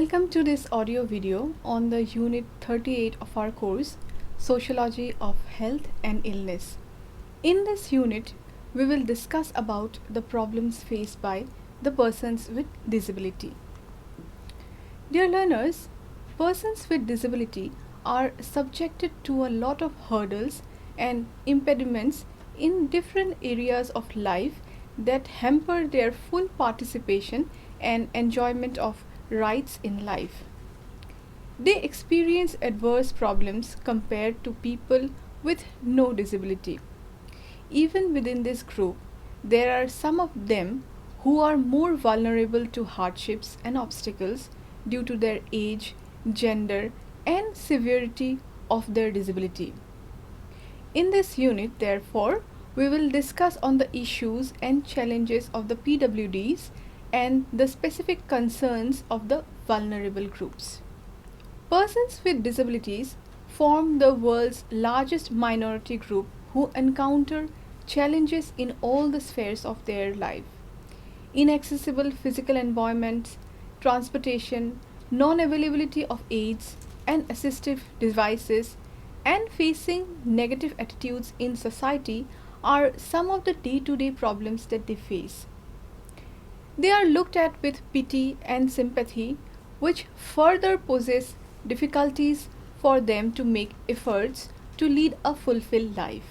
Welcome to this audio video on the Unit 38 of our course, Sociology of Health and Illness. In this unit, we will discuss about the problems faced by the persons with disability. Dear learners, persons with disability are subjected to a lot of hurdles and impediments in different areas of life that hamper their full participation and enjoyment of rights in life. They experience adverse problems compared to people with no disability. Even within this group, there are some of them who are more vulnerable to hardships and obstacles due to their age, gender, and severity of their disability. In this unit, therefore, we will discuss on the issues and challenges of the PWDs and the specific concerns of the vulnerable groups. Persons with disabilities form the world's largest minority group who encounter challenges in all the spheres of their life. Inaccessible physical environments, transportation, non-availability of aids and assistive devices, and facing negative attitudes in society are some of the day-to-day problems that they face. They are looked at with pity and sympathy, which further poses difficulties for them to make efforts to lead a fulfilled life.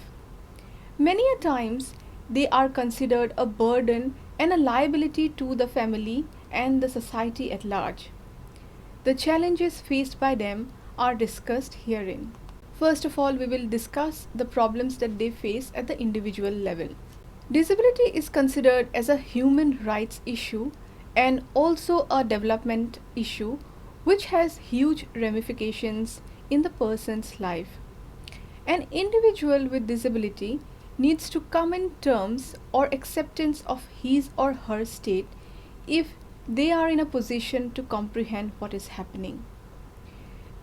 Many a times, they are considered a burden and a liability to the family and the society at large. The challenges faced by them are discussed herein. First of all, we will discuss the problems that they face at the individual level. Disability is considered as a human rights issue and also a development issue which has huge ramifications in the person's life. An individual with disability needs to come in terms or acceptance of his or her state if they are in a position to comprehend what is happening.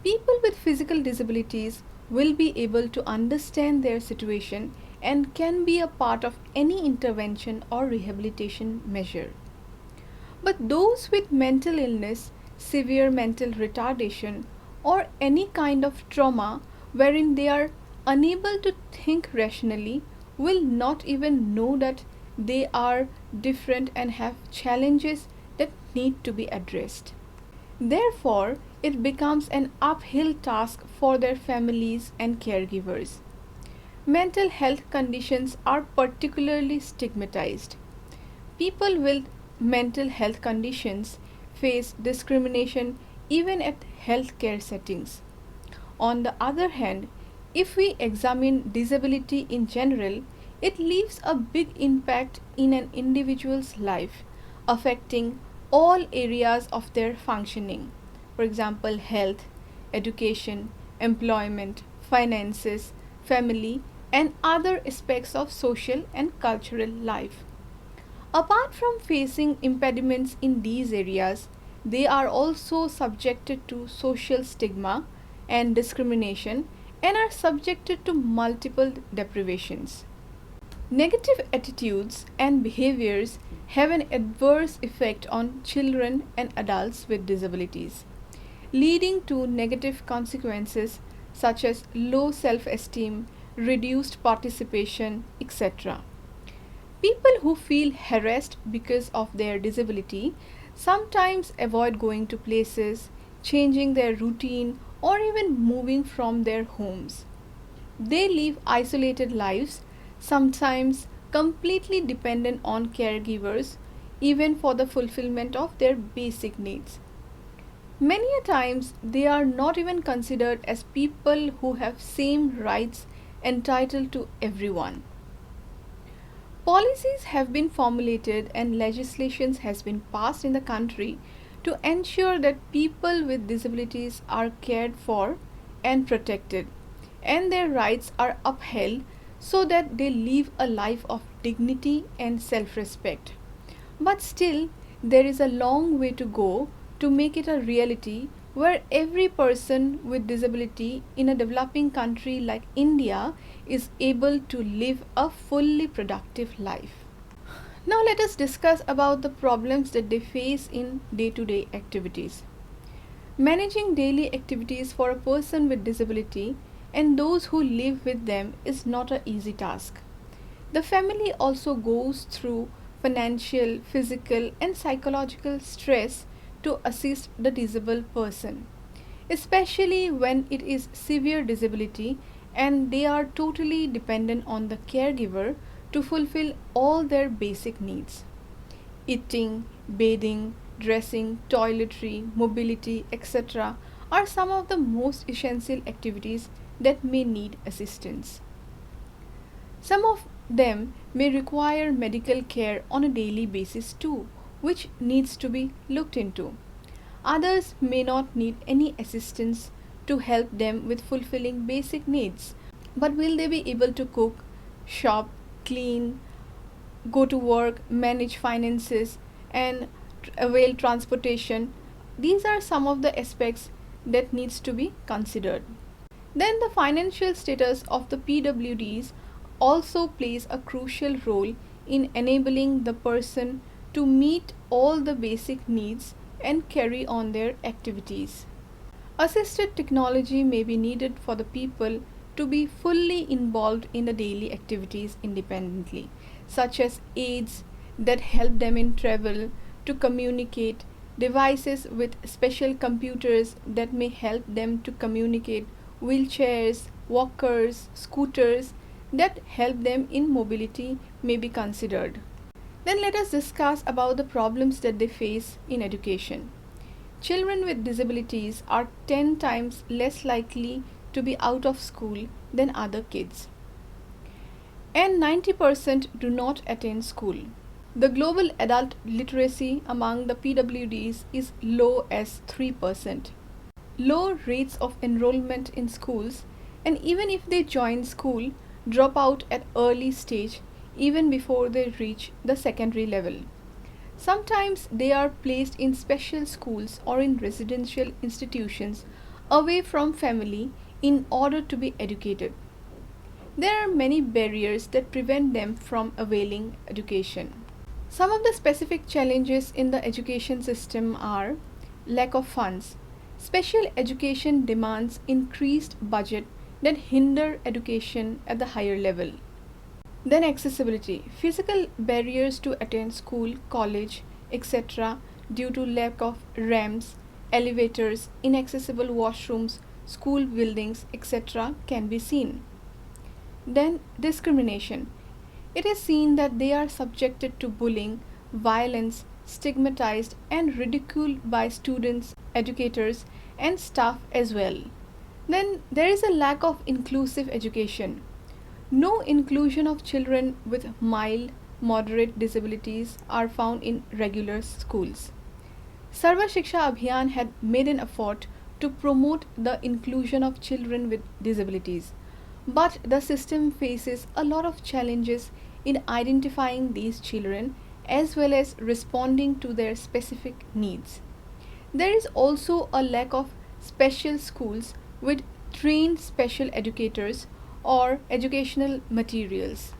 People with physical disabilities will be able to understand their situation and can be a part of any intervention or rehabilitation measure. But those with mental illness, severe mental retardation, or any kind of trauma wherein they are unable to think rationally will not even know that they are different and have challenges that need to be addressed. Therefore, it becomes an uphill task for their families and caregivers. Mental health conditions are particularly stigmatized. People with mental health conditions face discrimination even at healthcare settings. On the other hand, if we examine disability in general, it leaves a big impact in an individual's life, affecting all areas of their functioning. For example, health, education, employment, finances, family, and other aspects of social and cultural life. Apart from facing impediments in these areas, they are also subjected to social stigma and discrimination and are subjected to multiple deprivations. Negative attitudes and behaviors have an adverse effect on children and adults with disabilities, leading to negative consequences such as low self-esteem, reduced participation, etc. People who feel harassed because of their disability sometimes avoid going to places, changing their routine, or even moving from their homes. They live isolated lives, sometimes completely dependent on caregivers, even for the fulfillment of their basic needs. Many a times they are not even considered as people who have same rights entitled to everyone. Policies have been formulated and legislation has been passed in the country to ensure that people with disabilities are cared for and protected, and their rights are upheld so that they live a life of dignity and self-respect. But still, there is a long way to go to make it a reality where every person with disability in a developing country like India is able to live a fully productive life. Now let us discuss about the problems that they face in day-to-day activities. Managing daily activities for a person with disability and those who live with them is not an easy task. The family also goes through financial, physical, and psychological stress to assist the disabled person, especially when it is severe disability and they are totally dependent on the caregiver to fulfill all their basic needs. Eating, bathing, dressing, toiletry, mobility, etc. are some of the most essential activities that may need assistance. Some of them may require medical care on a daily basis too, which needs to be looked into. Others may not need any assistance to help them with fulfilling basic needs. But will they be able to cook, shop, clean, go to work, manage finances, and avail transportation? These are some of the aspects that needs to be considered. Then the financial status of the PWDs also plays a crucial role in enabling the person to meet all the basic needs and carry on their activities. Assisted technology may be needed for the people to be fully involved in the daily activities independently, such as aids that help them in travel, to communicate, devices with special computers that may help them to communicate, wheelchairs, walkers, scooters that help them in mobility may be considered. Then let us discuss about the problems that they face in education. Children with disabilities are 10 times less likely to be out of school than other kids, and 90% do not attend school. The global adult literacy among the PWDs is low as 3%. Low rates of enrollment in schools, and even if they join school, drop out at early stage even before they reach the secondary level. Sometimes they are placed in special schools or in residential institutions away from family in order to be educated. There are many barriers that prevent them from availing education. Some of the specific challenges in the education system are lack of funds. Special education demands increased budget that hinder education at the higher level. Then accessibility. Physical barriers to attend school, college, etc. due to lack of ramps, elevators, inaccessible washrooms, school buildings, etc. can be seen. Then discrimination. It is seen that they are subjected to bullying, violence, stigmatized and ridiculed by students, educators and staff as well. Then there is a lack of inclusive education. No inclusion of children with mild, moderate disabilities are found in regular schools. Sarva Shiksha Abhiyan had made an effort to promote the inclusion of children with disabilities, but the system faces a lot of challenges in identifying these children as well as responding to their specific needs. There is also a lack of special schools with trained special educators or educational materials.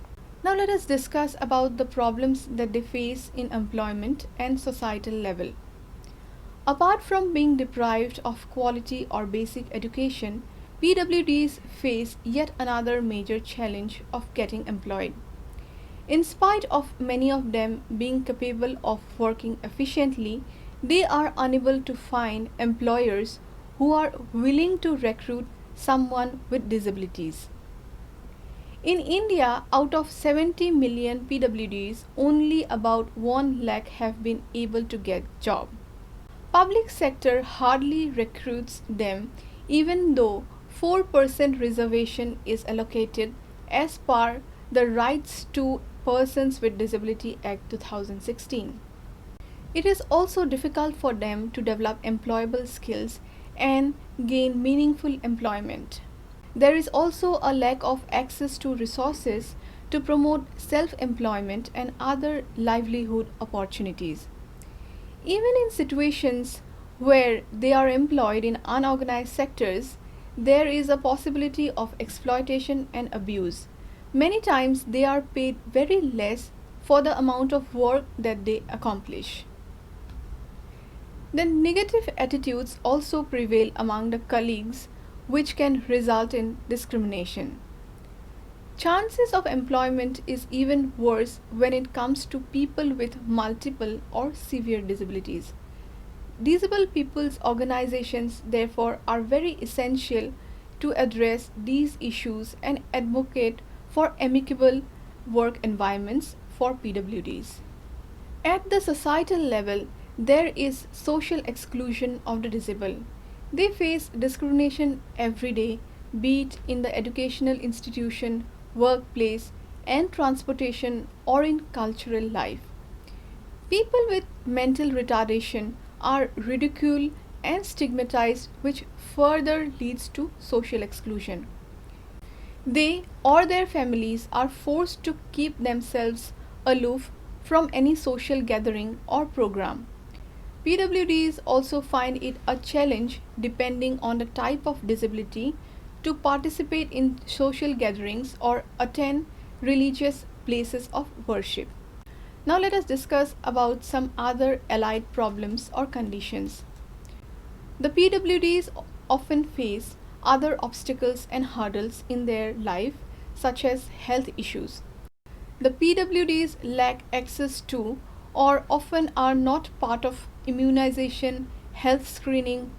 Now let us discuss about the problems that they face in employment and societal level. Apart from being deprived of quality or basic education, PWDs face yet another major challenge of getting employed. In spite of many of them being capable of working efficiently, they are unable to find employers who are willing to recruit someone with disabilities. In India, out of 70 million PWDs, only about 1 lakh have been able to get job. Public sector hardly recruits them even though 4% reservation is allocated as per the Rights to Persons with Disability Act 2016. It is also difficult for them to develop employable skills and gain meaningful employment. There is also a lack of access to resources to promote self-employment and other livelihood opportunities. Even in situations where they are employed in unorganized sectors, there is a possibility of exploitation and abuse. Many times they are paid very less for the amount of work that they accomplish. Then negative attitudes also prevail among the colleagues, which can result in discrimination. Chances of employment is even worse when it comes to people with multiple or severe disabilities. Disabled people's organizations, therefore, are very essential to address these issues and advocate for amicable work environments for PWDs. At the societal level, there is social exclusion of the disabled. They face discrimination every day, be it in the educational institution, workplace, and transportation, or in cultural life. People with mental retardation are ridiculed and stigmatized, which further leads to social exclusion. They or their families are forced to keep themselves aloof from any social gathering or program. PWDs also find it a challenge, depending on the type of disability, to participate in social gatherings or attend religious places of worship. Now let us discuss about some other allied problems or conditions. The PWDs often face other obstacles and hurdles in their life, such as health issues. The PWDs lack access to or often are not part of immunization, health screening,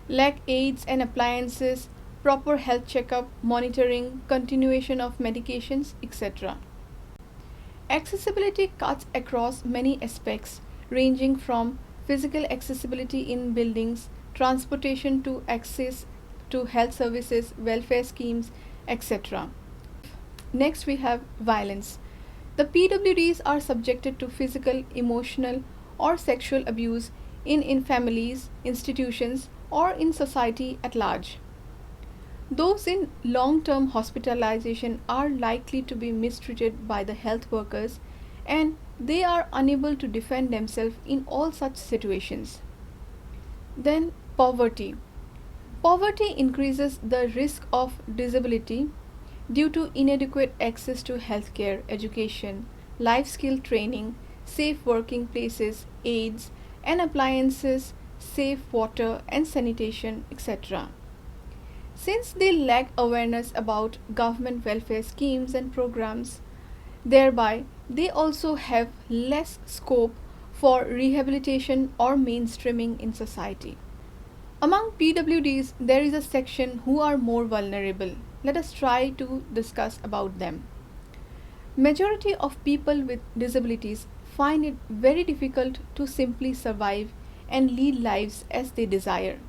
lack aids and appliances, proper health checkup, monitoring, continuation of medications, etc. Accessibility cuts across many aspects, ranging from physical accessibility in buildings, transportation to access to health services, welfare schemes, etc. Next, we have violence. The PWDs are subjected to physical, emotional, or sexual abuse in families, institutions, or in society at large. Those in long-term hospitalization are likely to be mistreated by the health workers, and they are unable to defend themselves in all such situations. Then poverty. Poverty increases the risk of disability due to inadequate access to healthcare, education, life skill training, safe working places, aids and appliances, safe water and sanitation, etc. Since they lack awareness about government welfare schemes and programs, thereby they also have less scope for rehabilitation or mainstreaming in society. Among PWDs, there is a section who are more vulnerable. Let us try to discuss about them. Majority of people with disabilities find it very difficult to simply survive and lead lives as they desire.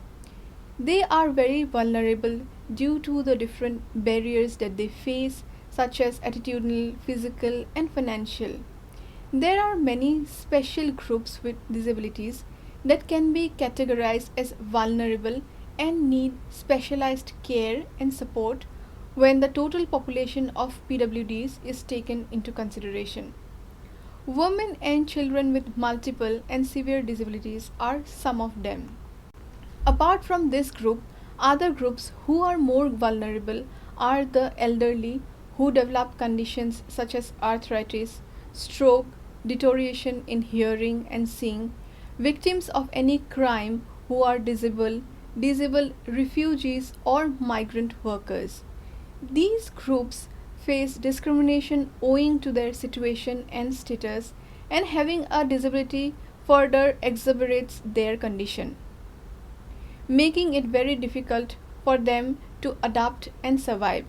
They are very vulnerable due to the different barriers that they face, such as attitudinal, physical, and financial. There are many special groups with disabilities that can be categorized as vulnerable and need specialized care and support when the total population of PWDs is taken into consideration. Women and children with multiple and severe disabilities are some of them. Apart from this group, other groups who are more vulnerable are the elderly who develop conditions such as arthritis, stroke, deterioration in hearing and seeing, victims of any crime who are disabled refugees or migrant workers. These groups face discrimination owing to their situation and status, and having a disability further exacerbates their condition, making it very difficult for them to adapt and survive.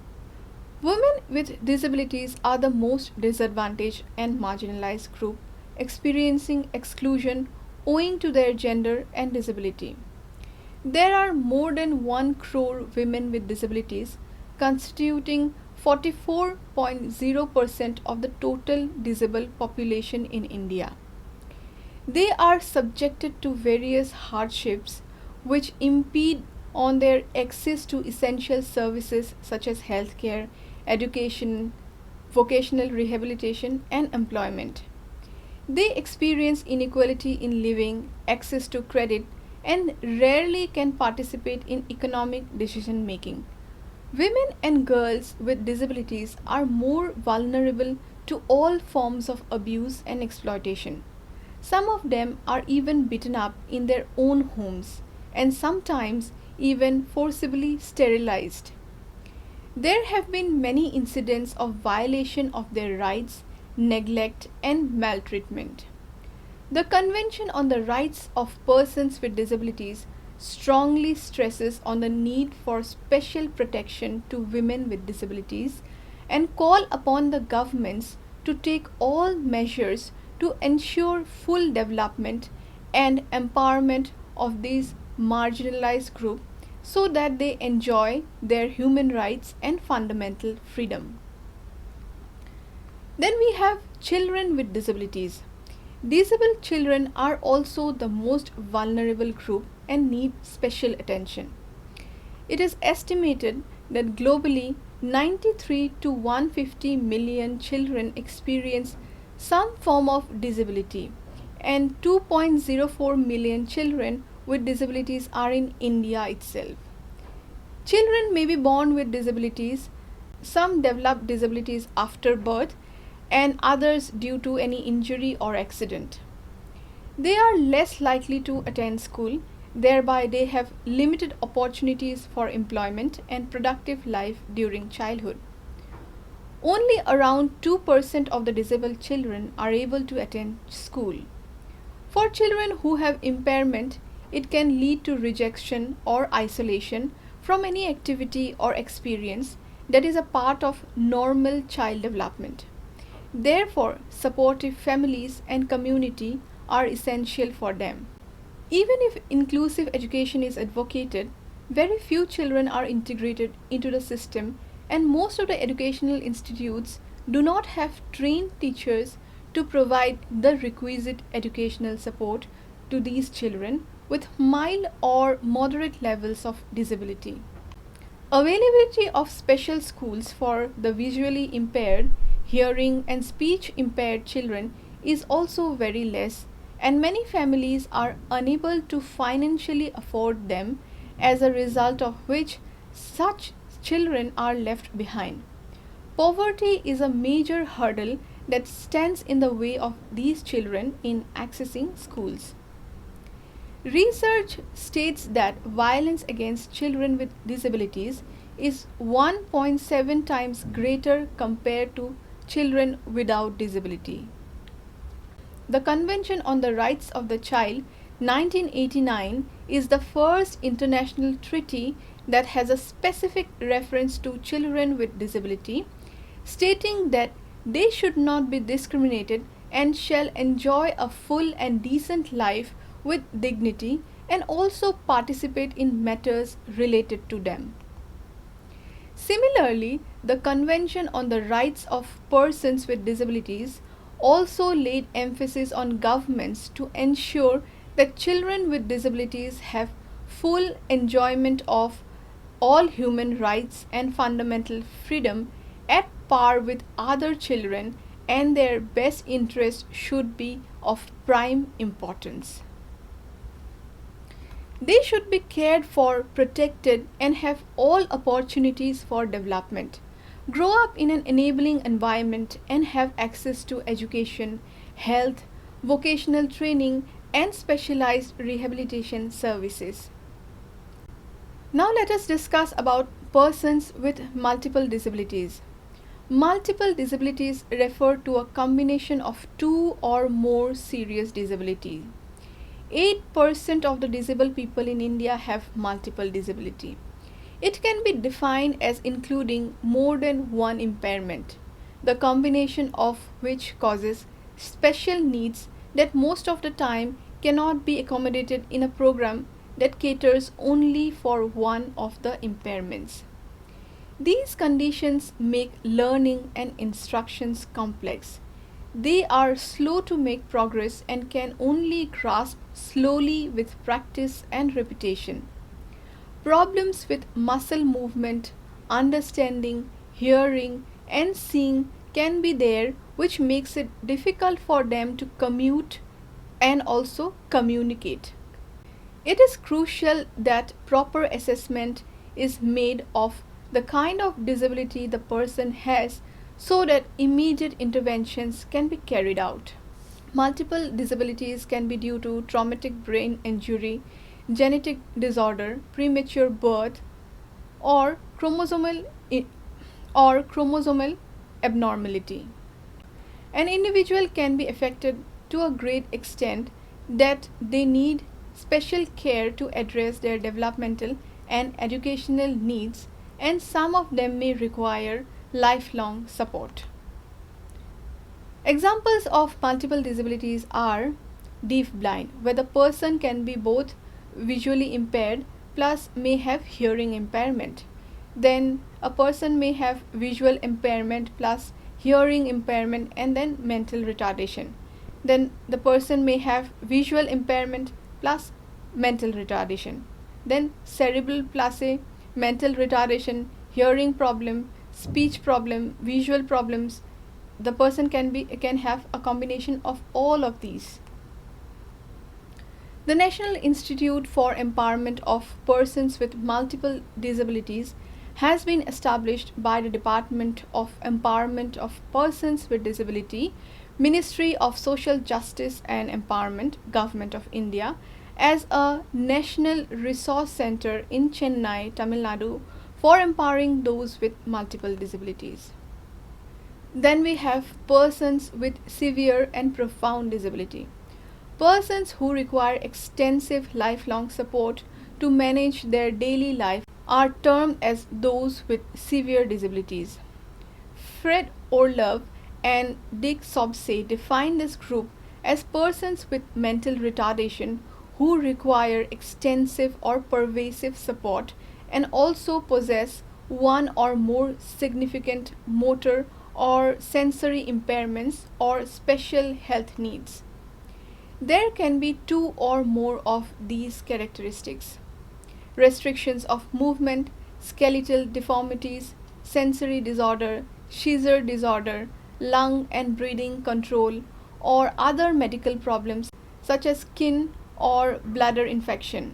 Women with disabilities are the most disadvantaged and marginalized group, experiencing exclusion owing to their gender and disability. There are more than 1 crore women with disabilities, constituting 44.0% of the total disabled population in India. They are subjected to various hardships which impede on their access to essential services such as healthcare, education, vocational rehabilitation, and employment. They experience inequality in living, access to credit, and rarely can participate in economic decision making. Women and girls with disabilities are more vulnerable to all forms of abuse and exploitation. Some of them are even beaten up in their own homes and sometimes even forcibly sterilized. There have been many incidents of violation of their rights, neglect, and maltreatment. The Convention on the Rights of Persons with Disabilities strongly stresses on the need for special protection to women with disabilities and call upon the governments to take all measures to ensure full development and empowerment of these marginalized groups so that they enjoy their human rights and fundamental freedom. Then we have children with disabilities. Disabled children are also the most vulnerable group and need special attention. It is estimated that globally 93 to 150 million children experience some form of disability and 2.04 million children with disabilities are in India itself. Children may be born with disabilities, some develop disabilities after birth and others due to any injury or accident. They are less likely to attend school, thereby they have limited opportunities for employment and productive life during childhood. Only around 2% of the disabled children are able to attend school. For children who have impairment, it can lead to rejection or isolation from any activity or experience that is a part of normal child development. Therefore, supportive families and community are essential for them. Even if inclusive education is advocated, very few children are integrated into the system and most of the educational institutes do not have trained teachers to provide the requisite educational support to these children with mild or moderate levels of disability. Availability of special schools for the visually impaired, hearing and speech impaired children is also very less and many families are unable to financially afford them, as a result of which such children are left behind. Poverty is a major hurdle that stands in the way of these children in accessing schools. Research states that violence against children with disabilities is 1.7 times greater compared to children without disability. The Convention on the Rights of the Child 1989 is the first international treaty that has a specific reference to children with disability, stating that they should not be discriminated and shall enjoy a full and decent life with dignity and also participate in matters related to them. Similarly, the Convention on the Rights of Persons with Disabilities also laid emphasis on governments to ensure that children with disabilities have full enjoyment of all human rights and fundamental freedom at par with other children, and their best interest should be of prime importance. They should be cared for, protected, and have all opportunities for development. Grow up in an enabling environment and have access to education, health, vocational training, and specialized rehabilitation services. Now let us discuss about persons with multiple disabilities. Multiple disabilities refer to a combination of two or more serious disabilities. 8% of the disabled people in India have multiple disability. It can be defined as including more than one impairment, the combination of which causes special needs that most of the time cannot be accommodated in a program that caters only for one of the impairments. These conditions make learning and instructions complex. They are slow to make progress and can only grasp slowly with practice and repetition. Problems with muscle movement, understanding, hearing, and seeing can be there, which makes it difficult for them to commute and also communicate. It is crucial that proper assessment is made of the kind of disability the person has so that immediate interventions can be carried out. Multiple disabilities can be due to traumatic brain injury, genetic disorder, premature birth, or chromosomal abnormality. An individual can be affected to a great extent that they need special care to address their developmental and educational needs, and some of them may require lifelong support. Examples of multiple disabilities are deafblind, where the person can be both visually impaired plus may have hearing impairment. Then a person may have visual impairment plus hearing impairment and then mental retardation. Then the person may have visual impairment plus mental retardation. Then cerebral palsy, mental retardation, hearing problem, speech problem, visual problems. The person can have a combination of all of these. The National Institute for Empowerment of Persons with Multiple Disabilities has been established by the Department of Empowerment of Persons with Disability, Ministry of Social Justice and Empowerment, Government of India, as a national resource center in Chennai, Tamil Nadu, for empowering those with multiple disabilities. Then we have persons with severe and profound disability. Persons who require extensive lifelong support to manage their daily life are termed as those with severe disabilities. Fred Orlov and Dick Sobsay define this group as persons with mental retardation who require extensive or pervasive support and also possess one or more significant motor or sensory impairments or special health needs. There can be two or more of these characteristics: restrictions of movement, skeletal deformities, sensory disorder, seizure disorder, lung and breathing control, or other medical problems such as skin or bladder infection.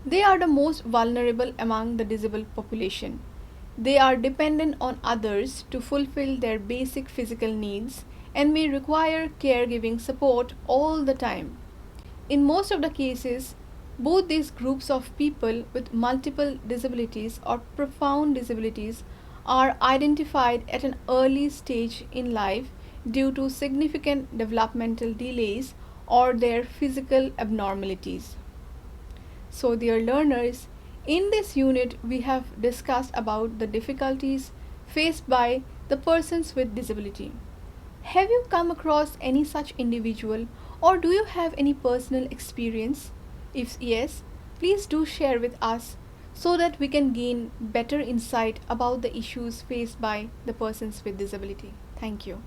They are the most vulnerable among the disabled population. They are dependent on others to fulfill their basic physical needs and may require caregiving support all the time. In most of the cases, both these groups of people with multiple disabilities or profound disabilities are identified at an early stage in life due to significant developmental delays or their physical abnormalities. So, dear learners, in this unit we have discussed about the difficulties faced by the persons with disability. Have you come across any such individual, or do you have any personal experience? If yes, please do share with us so that we can gain better insight about the issues faced by the persons with disability. Thank you.